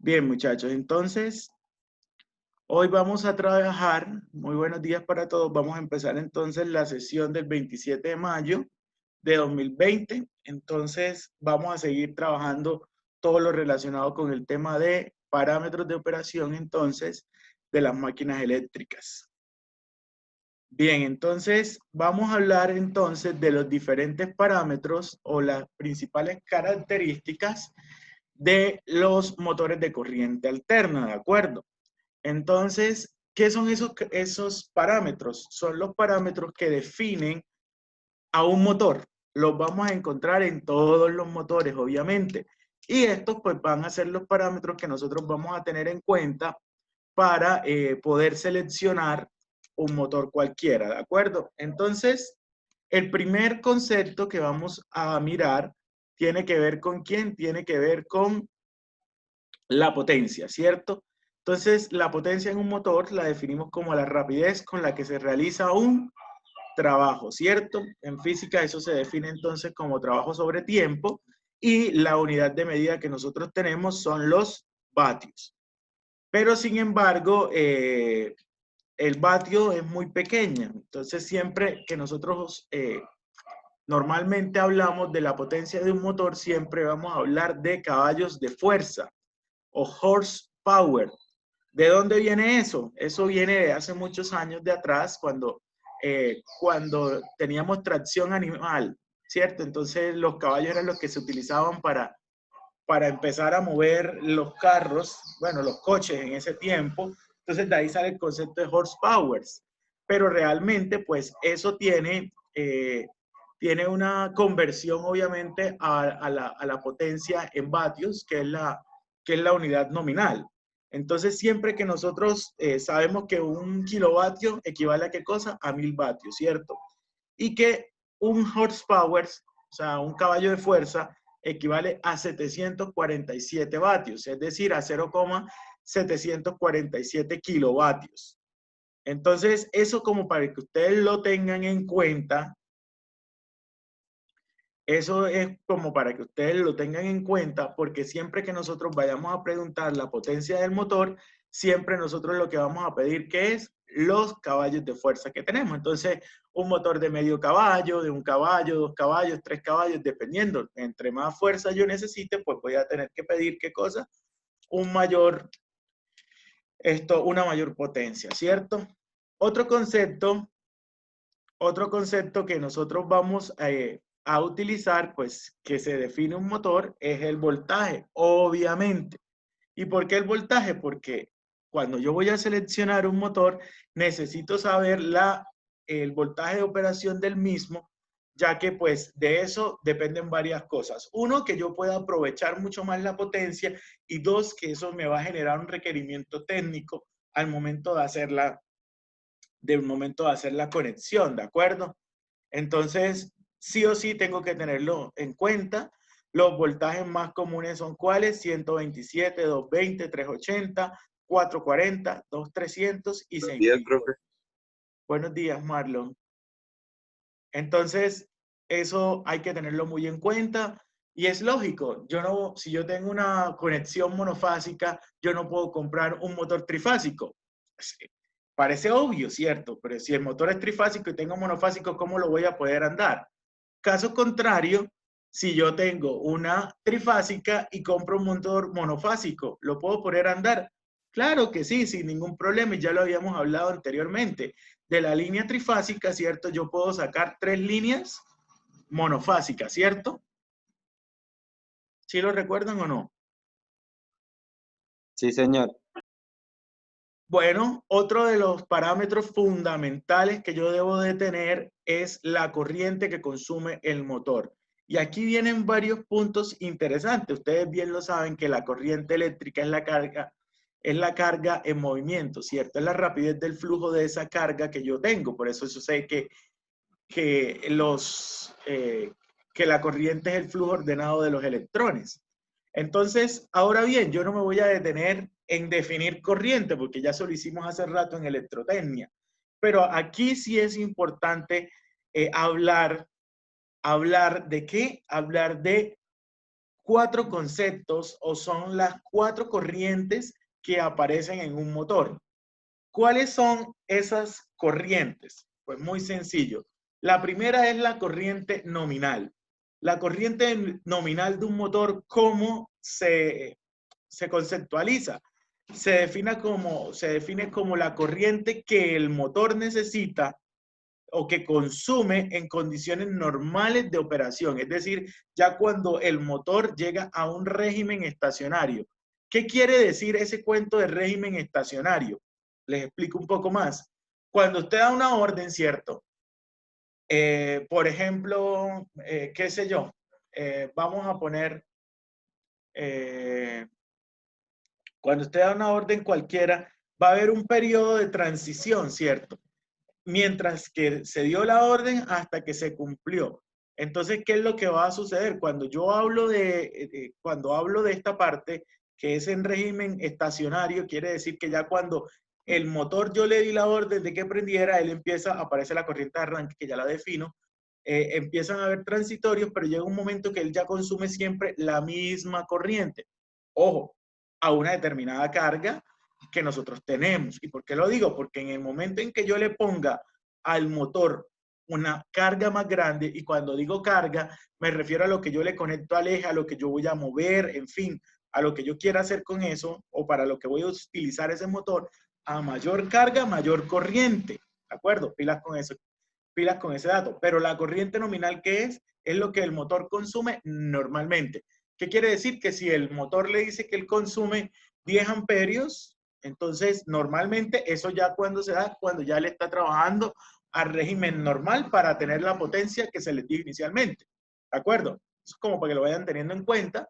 Bien, muchachos, entonces hoy vamos a trabajar, muy buenos días para todos, vamos a empezar entonces la sesión del 27 de mayo de 2020. Entonces vamos a seguir trabajando todo lo relacionado con el tema de parámetros de operación entonces de las máquinas eléctricas. Bien, entonces vamos a hablar entonces de los diferentes parámetros o las principales características de los motores de corriente alterna, ¿de acuerdo? Entonces, ¿qué son esos parámetros? Son los parámetros que definen a un motor. Los vamos a encontrar en todos los motores, obviamente. Y estos pues van a ser los parámetros que nosotros vamos a tener en cuenta para poder seleccionar un motor cualquiera, ¿de acuerdo? Entonces, el primer concepto que vamos a mirar tiene que ver con quién, tiene que ver con la potencia, ¿cierto? Entonces, la potencia en un motor la definimos como la rapidez con la que se realiza un trabajo, ¿cierto? En física eso se define entonces como trabajo sobre tiempo y la unidad de medida que nosotros tenemos son los vatios. Pero sin embargo, el vatio es muy pequeño, entonces siempre que nosotros normalmente hablamos de la potencia de un motor, siempre vamos a hablar de caballos de fuerza o horsepower. ¿De dónde viene eso? Eso viene de hace muchos años de atrás, cuando teníamos tracción animal, ¿cierto? Entonces los caballos eran los que se utilizaban para empezar a mover los carros, bueno, los coches en ese tiempo. Entonces de ahí sale el concepto de horsepower. Pero realmente, pues eso tiene una conversión, obviamente, a la potencia en vatios, que es la unidad nominal. Entonces, siempre que nosotros sabemos que un kilovatio equivale a qué cosa? A 1000 vatios, ¿cierto? Y que un horsepower, o sea, un caballo de fuerza, equivale a 747 vatios, es decir, a 0,747 kilovatios. Entonces, eso como para que ustedes lo tengan en cuenta, eso es como para que ustedes lo tengan en cuenta, porque siempre que nosotros vayamos a preguntar la potencia del motor, siempre nosotros lo que vamos a pedir que es los caballos de fuerza que tenemos. Entonces, un motor de medio caballo, de 1 caballo, 2 caballos, 3 caballos, dependiendo, entre más fuerza yo necesite, pues voy a tener que pedir qué cosa, un mayor, una mayor potencia, ¿cierto? Otro concepto Otro concepto que nosotros vamos a utilizar, pues que se define un motor, es el voltaje, obviamente. ¿Y por qué el voltaje? Porque cuando yo voy a seleccionar un motor, necesito saber el voltaje de operación del mismo, ya que pues de eso dependen varias cosas. Uno, que yo pueda aprovechar mucho más la potencia y dos, que eso me va a generar un requerimiento técnico al momento de hacer la conexión, ¿de acuerdo? Entonces, sí o sí tengo que tenerlo en cuenta. Los voltajes más comunes son ¿cuáles? 127, 220, 380, 440, 2300 y Buenos días, 6000. profe. Buenos días, Marlon. Entonces, eso hay que tenerlo muy en cuenta y es lógico. Si yo tengo una conexión monofásica, yo no puedo comprar un motor trifásico. Sí, parece obvio, ¿cierto? Pero si el motor es trifásico y tengo monofásico, ¿cómo lo voy a poder andar? Caso contrario, si yo tengo una trifásica y compro un motor monofásico, ¿lo puedo poner a andar? Claro que sí, sin ningún problema, y ya lo habíamos hablado anteriormente. De la línea trifásica, ¿cierto? Yo puedo sacar 3 líneas monofásicas, ¿cierto? ¿Sí lo recuerdan o no? Sí, señor. Bueno, otro de los parámetros fundamentales que yo debo de tener es la corriente que consume el motor. Y aquí vienen varios puntos interesantes. Ustedes bien lo saben que la corriente eléctrica es la carga en movimiento, ¿cierto? Es la rapidez del flujo de esa carga que yo tengo. Por eso yo sé que, que la corriente es el flujo ordenado de los electrones. Entonces, ahora bien, yo no me voy a detener en definir corriente, porque ya eso lo hicimos hace rato en electrotecnia. Pero aquí sí es importante hablar de qué, hablar de 4 conceptos o son las 4 corrientes que aparecen en un motor. ¿Cuáles son esas corrientes? Pues muy sencillo. La primera es la corriente nominal. La corriente nominal de un motor, ¿cómo se conceptualiza? Se define como la corriente que el motor necesita o que consume en condiciones normales de operación, es decir, ya cuando el motor llega a un régimen estacionario. ¿Qué quiere decir ese cuento de régimen estacionario? Les explico un poco más. Cuando usted da una orden, ¿cierto? Por ejemplo, qué sé yo, vamos a poner, cuando usted da una orden cualquiera, va a haber un periodo de transición, ¿cierto? Mientras que se dio la orden hasta que se cumplió. Entonces, ¿qué es lo que va a suceder? Cuando yo hablo cuando hablo de esta parte, que es en régimen estacionario, quiere decir que ya cuando el motor yo le di la orden de que prendiera, él empieza, aparece la corriente de arranque, que ya la defino, empiezan a haber transitorios, pero llega un momento que él ya consume siempre la misma corriente. Ojo, a una determinada carga que nosotros tenemos. ¿Y por qué lo digo? Porque en el momento en que yo le ponga al motor una carga más grande, y cuando digo carga, me refiero a lo que yo le conecto al eje, a lo que yo voy a mover, en fin, a lo que yo quiera hacer con eso, o para lo que voy a utilizar ese motor, a mayor carga, mayor corriente. ¿De acuerdo? Pilas con ese dato. Pero la corriente nominal, ¿qué es? Es lo que el motor consume normalmente. ¿Qué quiere decir? Que si el motor le dice que él consume 10 amperios, entonces normalmente eso ya cuando se da, cuando ya le está trabajando al régimen normal para tener la potencia que se les dio inicialmente. ¿De acuerdo? Eso es como para que lo vayan teniendo en cuenta.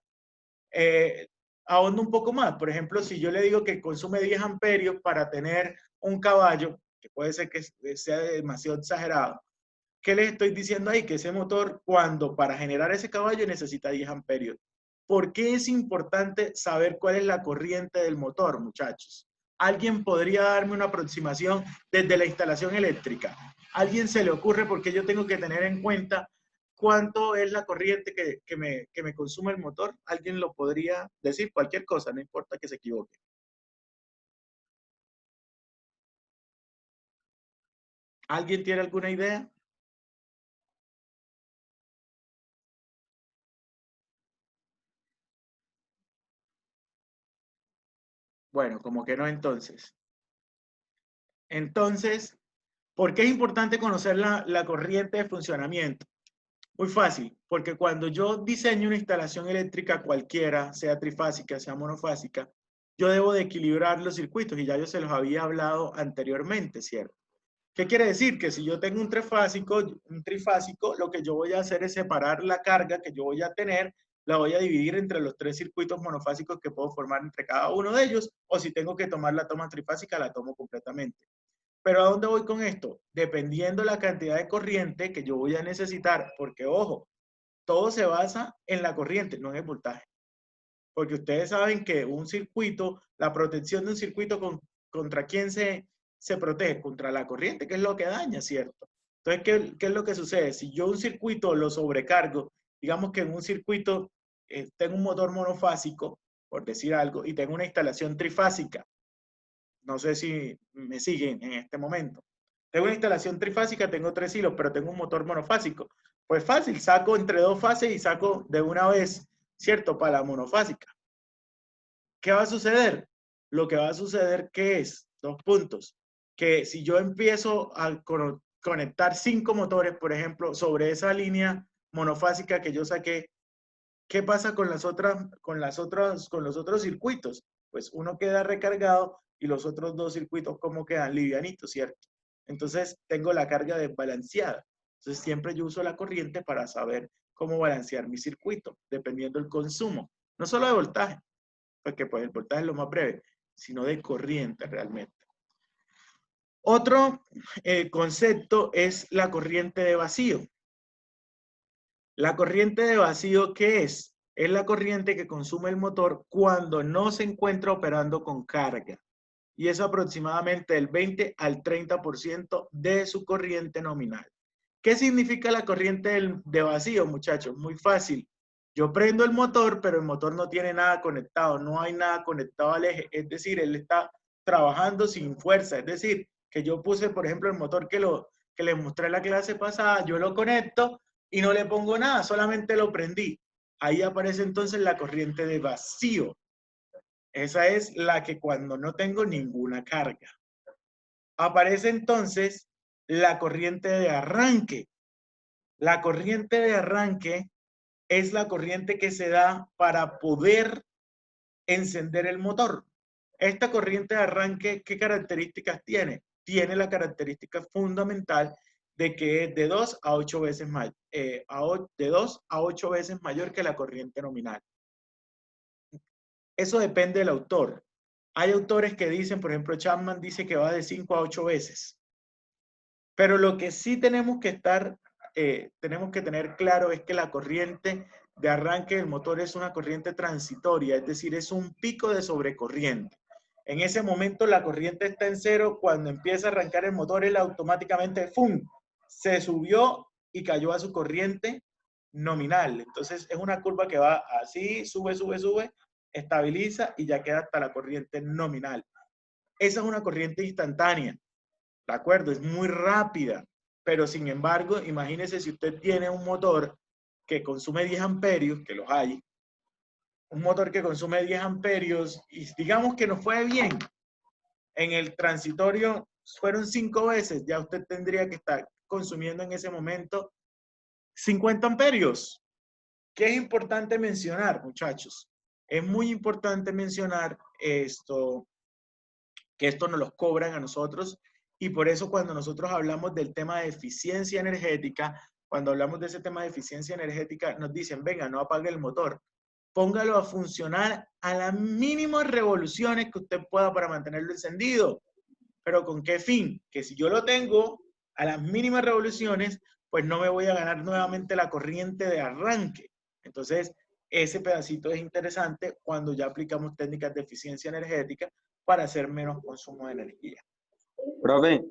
Ahondo un poco más. Por ejemplo, si yo le digo que consume 10 amperios para tener un caballo, que puede ser que sea demasiado exagerado, ¿qué les estoy diciendo ahí? Que ese motor, cuando para generar ese caballo necesita 10 amperios. ¿Por qué es importante saber cuál es la corriente del motor, muchachos? ¿Alguien podría darme una aproximación desde la instalación eléctrica? ¿A alguien se le ocurre por qué yo tengo que tener en cuenta cuánto es la corriente que me consume el motor? ¿Alguien lo podría decir? Cualquier cosa, no importa que se equivoque. ¿Alguien tiene alguna idea? Bueno, como que no entonces. Entonces, ¿por qué es importante conocer la corriente de funcionamiento? Muy fácil, porque cuando yo diseño una instalación eléctrica cualquiera, sea trifásica, sea monofásica, yo debo de equilibrar los circuitos y ya yo se los había hablado anteriormente, ¿cierto? ¿Qué quiere decir? Que si yo tengo un trifásico, lo que yo voy a hacer es separar la carga que yo voy a tener, la voy a dividir entre los 3 circuitos monofásicos que puedo formar entre cada uno de ellos, o si tengo que tomar la toma trifásica, la tomo completamente. Pero ¿a dónde voy con esto? Dependiendo la cantidad de corriente que yo voy a necesitar, porque ojo, todo se basa en la corriente, no en el voltaje. Porque ustedes saben que un circuito, la protección de un circuito contra quién se protege, contra la corriente, que es lo que daña, ¿cierto? Entonces, ¿qué es lo que sucede? Si yo un circuito lo sobrecargo, digamos que en un circuito tengo un motor monofásico, por decir algo, y tengo una instalación trifásica, no sé si me siguen en este momento. Tengo una instalación trifásica, tengo 3 hilos, pero tengo un motor monofásico. Pues fácil, saco entre 2 fases y saco de una vez, ¿cierto? Para la monofásica. ¿Qué va a suceder? Lo que va a suceder, ¿qué es? 2 puntos. Que si yo empiezo a conectar 5 motores, por ejemplo, sobre esa línea monofásica que yo saqué, ¿qué pasa con los otros circuitos? Pues uno queda recargado y los otros 2 circuitos como quedan livianitos, ¿cierto? Entonces tengo la carga desbalanceada. Entonces siempre yo uso la corriente para saber cómo balancear mi circuito, dependiendo del consumo. No solo de voltaje, porque pues el voltaje es lo más breve, sino de corriente realmente. Otro concepto es la corriente de vacío. La corriente de vacío, ¿qué es? Es la corriente que consume el motor cuando no se encuentra operando con carga. Y es aproximadamente del 20 al 30% de su corriente nominal. ¿Qué significa la corriente de vacío, muchachos? Muy fácil. Yo prendo el motor, pero el motor no tiene nada conectado, no hay nada conectado al eje, es decir, él está trabajando sin fuerza, es decir, que yo puse, por ejemplo, el motor que les mostré en la clase pasada, yo lo conecto y no le pongo nada, solamente lo prendí. Ahí aparece entonces la corriente de vacío. Esa es la que cuando no tengo ninguna carga. Aparece entonces la corriente de arranque. La corriente de arranque es la corriente que se da para poder encender el motor. Esta corriente de arranque, ¿qué características tiene? Tiene la característica fundamental de que es de 2 a 8 veces más, de 2 a 8 veces mayor que la corriente nominal. Eso depende del autor. Hay autores que dicen, por ejemplo, Chapman dice que va de 5 a 8 veces. Pero lo que sí tenemos que tener claro es que la corriente de arranque del motor es una corriente transitoria, es decir, es un pico de sobrecorriente. En ese momento la corriente está en cero, cuando empieza a arrancar el motor, él automáticamente, ¡fum!, se subió y cayó a su corriente nominal. Entonces es una curva que va así, sube, sube, sube, estabiliza y ya queda hasta la corriente nominal. Esa es una corriente instantánea. ¿De acuerdo? Es muy rápida, pero sin embargo, imagínese si usted tiene un motor que consume 10 amperios, que los hay, un motor que consume 10 amperios y digamos que nos fue bien, en el transitorio fueron 5 veces, ya usted tendría que estar consumiendo en ese momento 50 amperios. ¿Qué es importante mencionar, muchachos? Es muy importante mencionar esto, que esto nos los cobran a nosotros y por eso cuando nosotros hablamos del tema de eficiencia energética, cuando hablamos de ese tema de eficiencia energética, nos dicen, venga, no apague el motor, póngalo a funcionar a las mínimas revoluciones que usted pueda para mantenerlo encendido. ¿Pero con qué fin? Que si yo lo tengo a las mínimas revoluciones, pues no me voy a ganar nuevamente la corriente de arranque. Entonces, ese pedacito es interesante cuando ya aplicamos técnicas de eficiencia energética para hacer menos consumo de energía. Profe,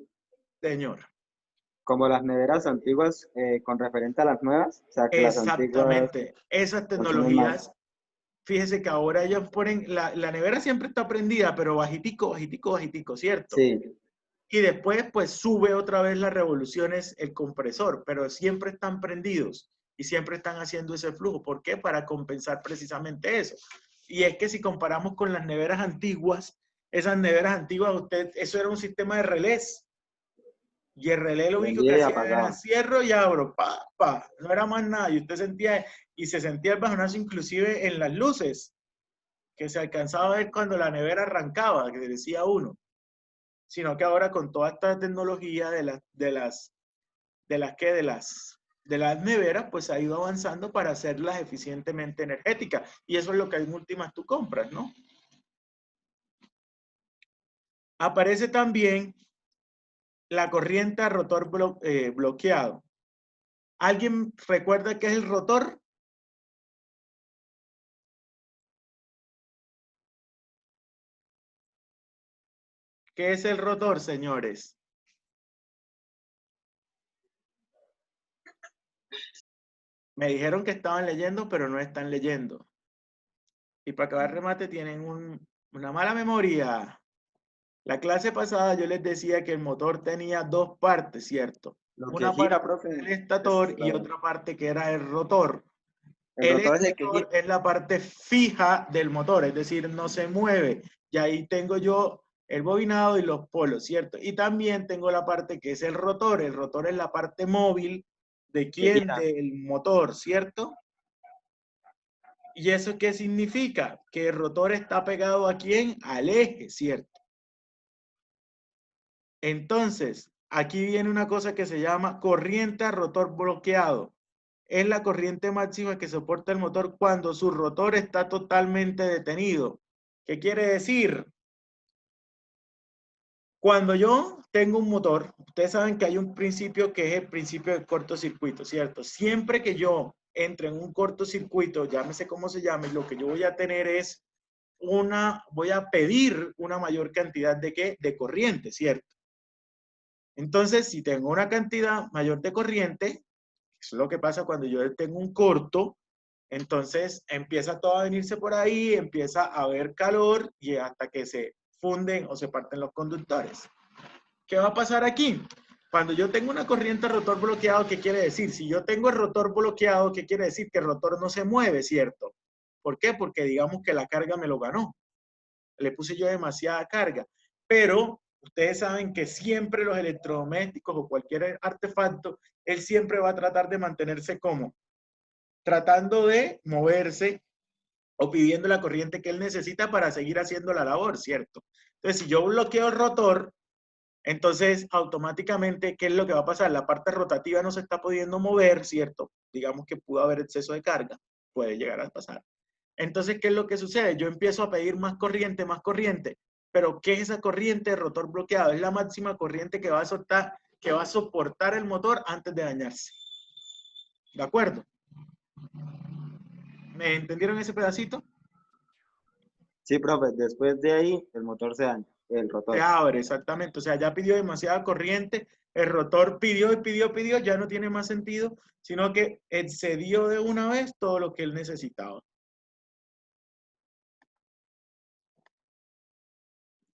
Señor. como las neveras antiguas con referente a las nuevas, o sea que las antiguas Exactamente. Esas consumen más. tecnologías, fíjese que ahora ellos ponen, la nevera siempre está prendida, pero bajitico, bajitico, bajitico, ¿cierto? Sí, Y después pues sube otra vez las revoluciones el compresor, pero siempre están prendidos y siempre están haciendo ese flujo. ¿Por qué? Para compensar precisamente eso. Y es que si comparamos con las neveras antiguas, esas neveras antiguas, eso era un sistema de relés. Y el relé lo único que prendía y hacía era apagaba. cierro y abro, pa, pa, no era más nada. Y usted sentía, y se sentía el bajonazo inclusive en las luces, que se alcanzaba a ver cuando la nevera arrancaba, que decía uno. Sino que ahora con toda esta tecnología de las neveras, pues ha ido avanzando para hacerlas eficientemente energéticas. Y eso es lo que en últimas tú compras, ¿no? Aparece también la corriente a rotor bloqueado. ¿Alguien recuerda qué es el rotor? ¿Qué es el rotor, señores? Me dijeron que estaban leyendo, pero no están leyendo. Y para acabar remate tienen una mala memoria. La clase pasada yo les decía que el motor tenía dos partes, ¿cierto? Lo que Una parte gira, profe, del estator y otra parte que era el rotor. el El rotor es el que gira. estator es la parte fija del motor, es decir, no se mueve. Y ahí tengo yo el bobinado y los polos, ¿cierto? Y también tengo la parte que es el rotor. El rotor es la parte móvil de Que quién, gira. del motor, ¿cierto? ¿Y eso qué significa? Que el rotor está pegado a quién? Al eje, ¿cierto? Entonces, aquí viene una cosa que se llama corriente a rotor bloqueado. Es la corriente máxima que soporta el motor cuando su rotor está totalmente detenido. ¿Qué quiere decir? Cuando yo tengo un motor, ustedes saben que hay un principio que es el principio del cortocircuito, ¿cierto? Siempre que yo entre en un cortocircuito, llámese cómo se llame, lo que yo voy a tener es voy a pedir una mayor cantidad de ¿qué? De corriente, ¿cierto? Entonces, si tengo una cantidad mayor de corriente, eso es lo que pasa cuando yo tengo un corto, Entonces empieza todo a venirse por ahí, empieza a haber calor y hasta que se funden o se parten los conductores. ¿Qué va a pasar aquí? Cuando yo tengo una corriente rotor bloqueado, ¿qué quiere decir? Si yo tengo el rotor bloqueado, ¿qué quiere decir? Que el rotor no se mueve, ¿cierto? ¿Por qué? Porque digamos que la carga me lo ganó. Le puse yo demasiada carga. Pero ustedes saben que siempre los electrodomésticos o cualquier artefacto, él siempre va a tratar de mantenerse como tratando de moverse o pidiendo la corriente que él necesita para seguir haciendo la labor, ¿cierto? Entonces, si yo bloqueo el rotor, entonces automáticamente, ¿qué es lo que va a pasar? La parte rotativa no se está pudiendo mover, ¿cierto? Digamos que pudo haber exceso de carga, puede llegar a pasar. Entonces, ¿qué es lo que sucede? Yo empiezo a pedir más corriente, pero ¿qué es esa corriente de rotor bloqueado? Es la máxima corriente que va a soltar, que va a soportar el motor antes de dañarse. ¿De acuerdo? ¿Me entendieron ese pedacito? Sí, profe, después de ahí el motor se daña, el Se rotor. abre, exactamente. O sea, ya pidió demasiada corriente, el rotor pidió y pidió, ya no tiene más sentido, sino que excedió de una vez todo lo que él necesitaba.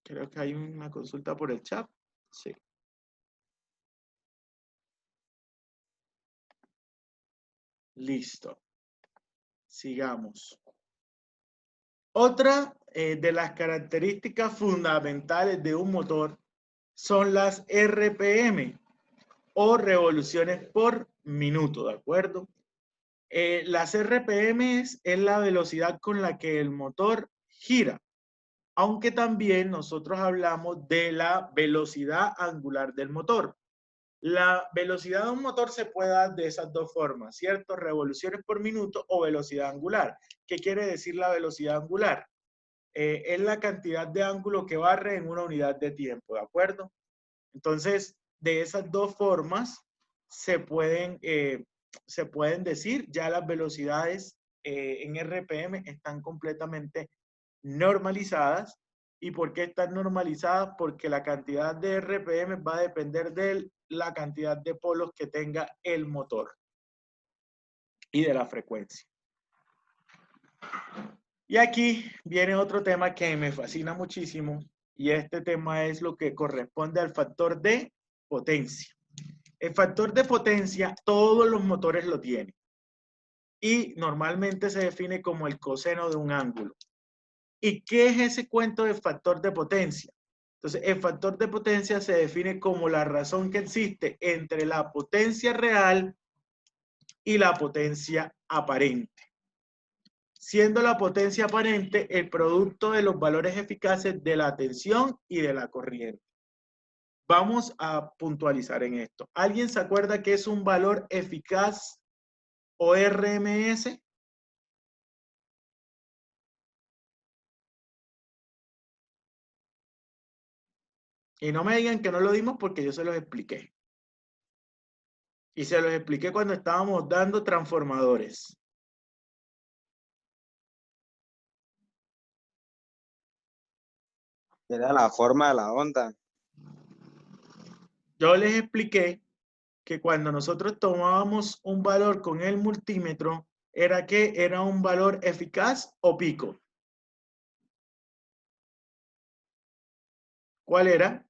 Creo que hay una consulta por el chat. Sí. Listo. Sigamos. Otra de las características fundamentales de un motor son las RPM o revoluciones por minuto, ¿de acuerdo? Las RPM es la velocidad con la que el motor gira, aunque también nosotros hablamos de la velocidad angular del motor. La velocidad de un motor se puede dar de esas dos formas, ¿cierto? Revoluciones por minuto o velocidad angular. ¿Qué quiere decir la velocidad angular? Es la cantidad de ángulo que barre en una unidad de tiempo, ¿de acuerdo? Entonces, de esas dos formas se pueden decir, ya las velocidades en RPM están completamente normalizadas. ¿Y por qué están normalizadas? Porque la cantidad de RPM va a depender de la cantidad de polos que tenga el motor y de la frecuencia. Y aquí viene otro tema que me fascina muchísimo y este tema es lo que corresponde al factor de potencia. El factor de potencia todos los motores lo tienen y normalmente se define como el coseno de un ángulo. ¿Y qué es ese cuento de factor de potencia? Entonces, el factor de potencia se define como la razón que existe entre la potencia real y la potencia aparente. Siendo la potencia aparente el producto de los valores eficaces de la tensión y de la corriente. Vamos a puntualizar en esto. ¿Alguien se acuerda qué es un valor eficaz o RMS? Y no me digan que no lo dimos porque yo se los expliqué. Y se los expliqué cuando estábamos dando transformadores. Era la forma de la onda. Yo les expliqué que cuando nosotros tomábamos un valor con el multímetro, era que era un valor eficaz o pico. ¿Cuál era?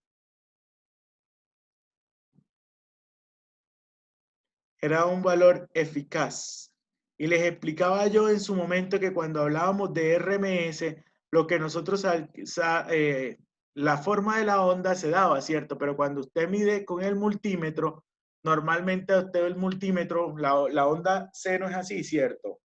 Era un valor eficaz. Y les explicaba yo en su momento que cuando hablábamos de RMS, lo que nosotros, la forma de la onda se daba, ¿cierto? Pero cuando usted mide con el multímetro, normalmente a usted el multímetro, la onda C no es así, ¿cierto?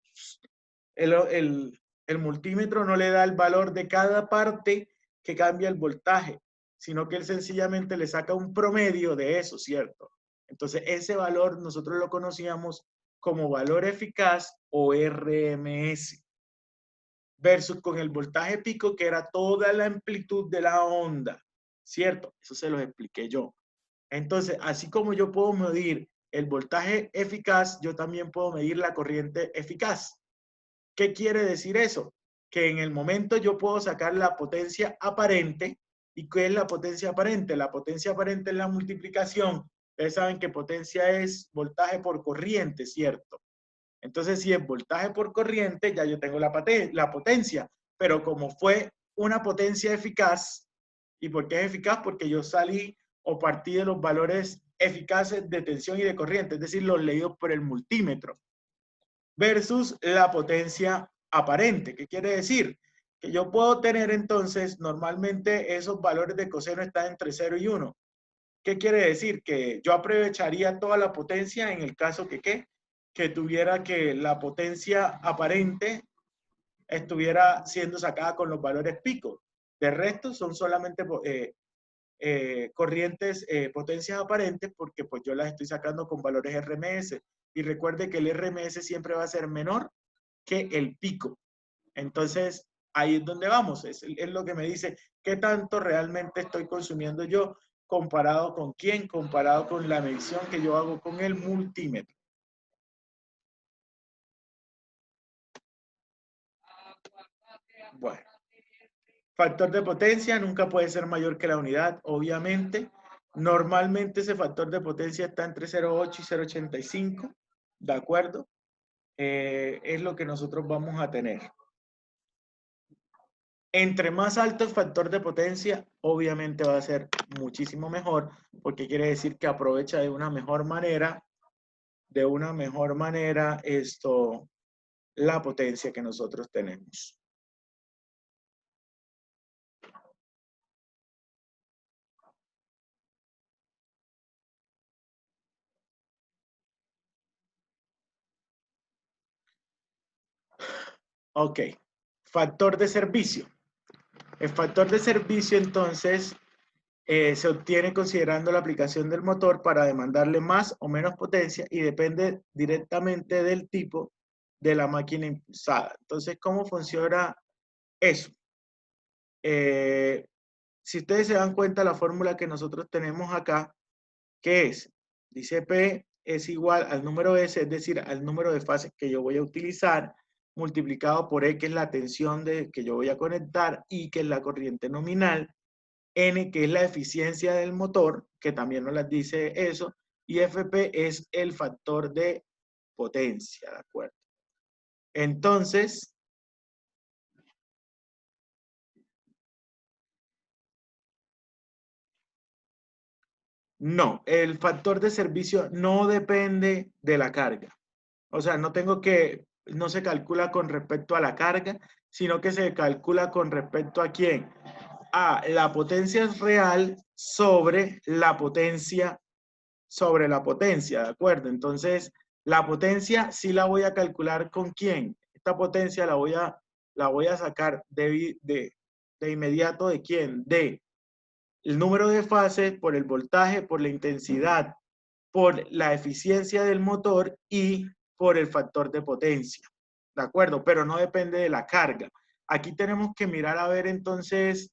El multímetro no le da el valor de cada parte que cambia el voltaje, sino que él sencillamente le saca un promedio de eso, ¿cierto? Entonces, ese valor nosotros lo conocíamos como valor eficaz o RMS, versus con el voltaje pico, que era toda la amplitud de la onda, ¿cierto? Eso se los expliqué yo. Entonces, así como yo puedo medir el voltaje eficaz, yo también puedo medir la corriente eficaz. ¿Qué quiere decir eso? Que en el momento yo puedo sacar la potencia aparente. ¿Y qué es la potencia aparente? La potencia aparente es la multiplicación. Ustedes saben que potencia es voltaje por corriente, ¿cierto? Entonces, si es voltaje por corriente, ya yo tengo la potencia, pero como fue una potencia eficaz, ¿y por qué es eficaz? Porque yo salí o partí de los valores eficaces de tensión y de corriente, es decir, los leídos por el multímetro, versus la potencia aparente. ¿Qué quiere decir? Que yo puedo tener entonces, normalmente esos valores de coseno están entre 0 y 1. ¿Qué quiere decir? Que yo aprovecharía toda la potencia en el caso que tuviera que la potencia aparente estuviera siendo sacada con los valores pico. De resto son solamente corrientes, potencias aparentes, porque pues yo las estoy sacando con valores RMS. Y recuerde que el RMS siempre va a ser menor que el pico. Entonces, ahí es donde vamos. Es lo que me dice qué tanto realmente estoy consumiendo yo, comparado con quién, comparado con la medición que yo hago con el multímetro. Bueno, factor de potencia nunca puede ser mayor que la unidad, obviamente. Normalmente ese factor de potencia está entre 0,8 y 0,85, ¿de acuerdo? Es lo que nosotros vamos a tener. Entre más alto el factor de potencia, obviamente va a ser muchísimo mejor, porque quiere decir que aprovecha de una mejor manera, la potencia que nosotros tenemos. Ok, factor de servicio. El factor de servicio, entonces, se obtiene considerando la aplicación del motor para demandarle más o menos potencia y depende directamente del tipo de la máquina impulsada. Entonces, ¿cómo funciona eso? Si ustedes se dan cuenta, la fórmula que nosotros tenemos acá, ¿qué es? Dice P es igual al número S, es decir, al número de fases que yo voy a utilizar, multiplicado por E, que es la tensión que yo voy a conectar, y que es la corriente nominal, N, que es la eficiencia del motor, que también nos las dice eso, y FP es el factor de potencia, ¿de acuerdo? Entonces, no, el factor de servicio no depende de la carga. O sea, no se calcula con respecto a la carga, sino que se calcula con respecto a quién. A la potencia real sobre la potencia, ¿de acuerdo? Entonces, la potencia sí la voy a calcular con quién. Esta potencia la voy a sacar de inmediato de quién. De el número de fases por el voltaje, por la intensidad, por la eficiencia del motor y por el factor de potencia. ¿De acuerdo? Pero no depende de la carga. Aquí tenemos que mirar a ver entonces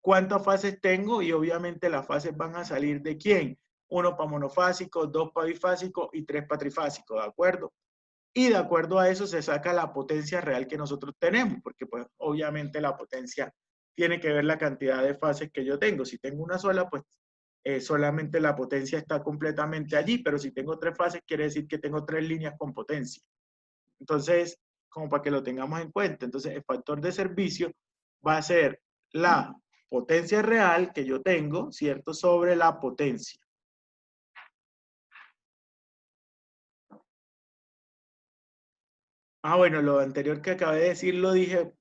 cuántas fases tengo y obviamente las fases van a salir de quién. 1 para monofásico, 2 para bifásico y 3 para trifásico, ¿de acuerdo? Y de acuerdo a eso se saca la potencia real que nosotros tenemos, porque pues obviamente la potencia tiene que ver la cantidad de fases que yo tengo. Si tengo una sola, pues solamente la potencia está completamente allí, pero si tengo 3 fases, quiere decir que tengo 3 líneas con potencia. Entonces, como para que lo tengamos en cuenta, entonces el factor de servicio va a ser la potencia real que yo tengo, ¿cierto? Sobre la potencia. Bueno, lo anterior que acabé de decir lo dije,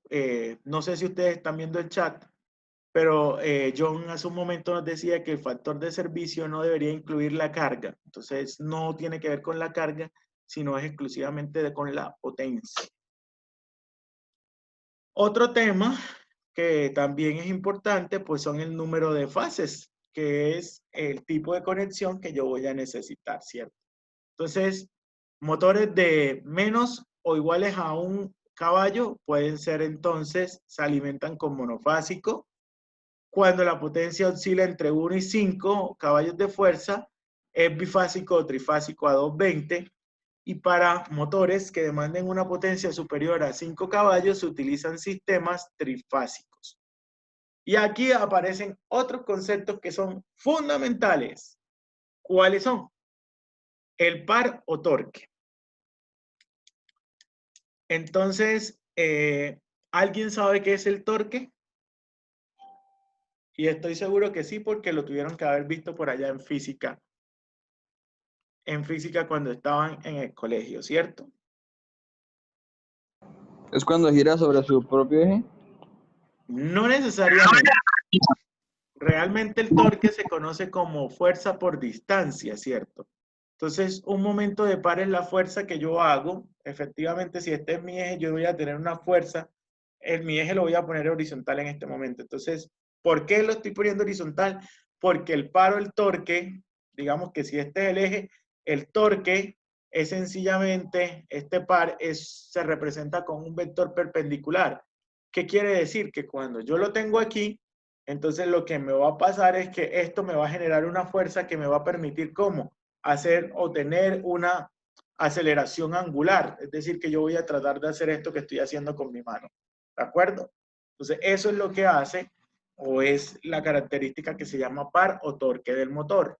no sé si ustedes están viendo el chat, pero John hace un momento nos decía que el factor de servicio no debería incluir la carga. Entonces, no tiene que ver con la carga, sino es exclusivamente con la potencia. Otro tema que también es importante, pues son el número de fases, que es el tipo de conexión que yo voy a necesitar, ¿cierto? Entonces, motores de menos o iguales a 1 caballo pueden ser entonces, se alimentan con monofásico. Cuando la potencia oscila entre 1 y 5 caballos de fuerza, es bifásico o trifásico a 220. Y para motores que demanden una potencia superior a 5 caballos, se utilizan sistemas trifásicos. Y aquí aparecen otros conceptos que son fundamentales. ¿Cuáles son? El par o torque. Entonces, ¿alguien sabe qué es el torque? Y estoy seguro que sí, porque lo tuvieron que haber visto por allá en física. En física cuando estaban en el colegio, ¿cierto? ¿Es cuando gira sobre su propio eje? No necesariamente. Realmente el torque se conoce como fuerza por distancia, ¿cierto? Entonces, un momento de par es la fuerza que yo hago. Efectivamente, si este es mi eje, yo voy a tener una fuerza. En mi eje lo voy a poner horizontal en este momento. Entonces, ¿por qué lo estoy poniendo horizontal? Porque el par o el torque, digamos que si este es el eje, el torque es sencillamente, este par se representa con un vector perpendicular. ¿Qué quiere decir? Que cuando yo lo tengo aquí, entonces lo que me va a pasar es que esto me va a generar una fuerza que me va a permitir, ¿cómo? Hacer o tener una aceleración angular. Es decir, que yo voy a tratar de hacer esto que estoy haciendo con mi mano. ¿De acuerdo? Entonces, eso es lo que hace, o es la característica que se llama par o torque del motor.